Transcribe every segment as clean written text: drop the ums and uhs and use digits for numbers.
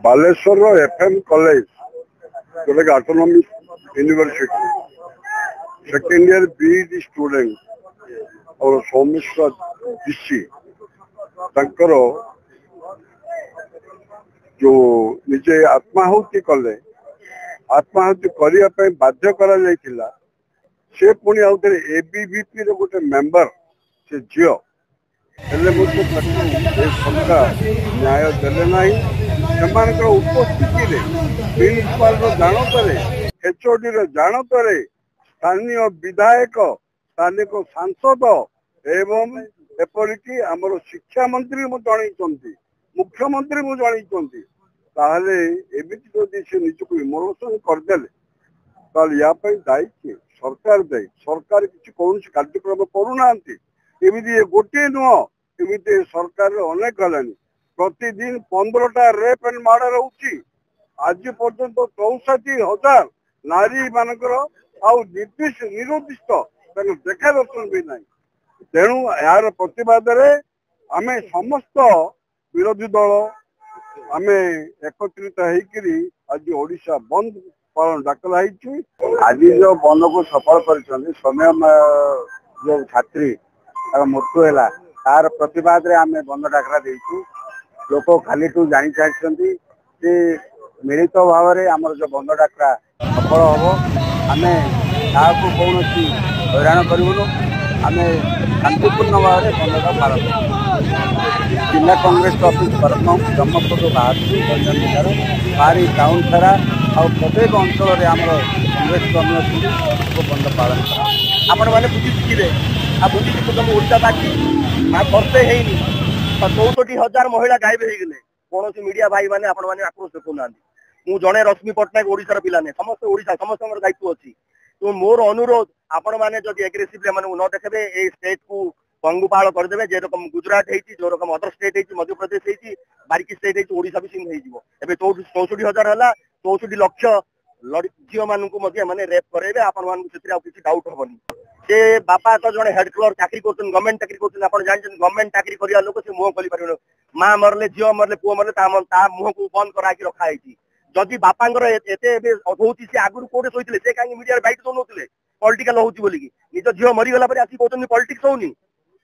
Baleshwar FM college जोटा autonomous university second year B.Ed student और सौमिश्र ऋषि तंकर जो निजे आत्माहुति कले आत्माहुति करने बाध्य करा जाइथिला से पुणी आउथरे एबीवीपी रो गोटे मेंबर से झियो हेले मुझे सरकार न्याय देले नहीं से उपस्थिति प्रिंसिपाल जानतरे एचओडी जानतरे स्थानीय विधायक स्थानिक सांसद एवं एपरिकी आमर शिक्षा मंत्री जनई मुख्यमंत्री जनई ताहले एमिति जदि से निजको इमोशन करदेले या दायी किए सरकार दायी सरकार किसी कौन कार्यक्रम करूना एमती गोटे नुह एमती सरकार अनेक गलानी प्रतिदिन 15टा रेप एंड मर्डर होची आज पर्यंत 64,000 नारी मानकर निर्दिष्ट देखा दर्शन भी ना तेणु यार प्रतिवाद आमे समस्त विरोधी दल आमे एकत्रित होकरी आज ओडिशा बंद पालन डाकला आज जो बंद को सफल कर समय जो छात्री मृत्यु है तार प्रतिवाद रे आमे बंद डाकरा देचु लोक खाली जानी सारी मिलित भाव में आमर जो बंद डाकरा सफल हम आमे कौन हैरान करूँ आम शांतिपूर्ण भाव में बंद का पालन जिला कांग्रेस ऑफिस ब्रह्मपुर बाहर गंजाम जिलार बाहरी टाउन सारा आ प्रत्येक अंचल कांग्रेस कर्मी बंद पालन आपण मैंने बुझी शिखे आ बुझी तुम ओडावासी करते है 64,000 महिला गायब हो गले कौन मीडिया भाई मैंने आपण मैंने आक्रोश देखुना मु जड़े रश्मि पट्टनायक ओडिशार पिला ने समस्त ओडिशा समस्त दायित्व अच्छी तो मोर अनुरोध आपण मैंने जब एग्रेसिवली न देखे ए स्टेट को पंगुपाल करदे जे रकम गुजरात है जो रकम अदर स्टेट है मध्य प्रदेश है बारिकी स्टेट है ओडिशा भी सिंह हो 64,000 है 64 लक्ष झील माने रेप करे आपण किसी डाउट हेनी से बापा तो जड़े हेड क्लर्क चाकरी कर गवर्नमेंट चाकरी कर जानते गवर्नमेंट चाकरी कर लोक से मुह खोली पारे माँ मरले झील मरले पुओ मरले मुह को बंद कराई रखाई जदि बापांगर एते होती से आगुरी कोटे शोते से कहीं मीडिया बैठ दौनते पॉलिटिकल होती बोलिकी निज झील मरीगला पर आसिक कहते पॉलिटिक्स होनी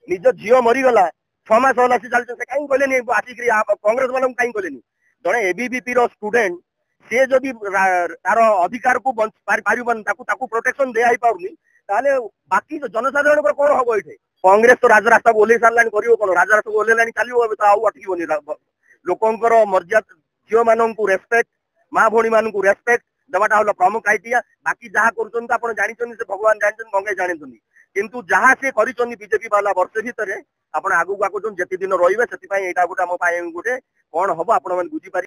निज झील मरीगला 6 मास है सी चलते कहीं कहले आसिक कांग्रेस वालों कहीं कहले जड़े एबीवीपी स्टूडेंट से जदि तार अधिकार को पार प्रोटेक्शन दिया पारनी ताले बाकी जनसाधारण कौन हम ये कांग्रेस तो राजरास्ता को ओल्लै सारा कर कौन राजरास्ता को ओल्लै चलो तो आउ अटकनी लोकंर मर्यादा झील मान रेस्पेक्ट माँ भौणी मान रेस्पेक्ट देवाटा हल प्रमुख आइडिया बाकी जहाँ कर जानते से भगवान जानते गंगे जानते किंतु जहाँ से बीजेपी वाला वर्ष भितर आप आगू आगुन जिते दिन रे से गोटे गोटे कौन हम आप बुझीपार।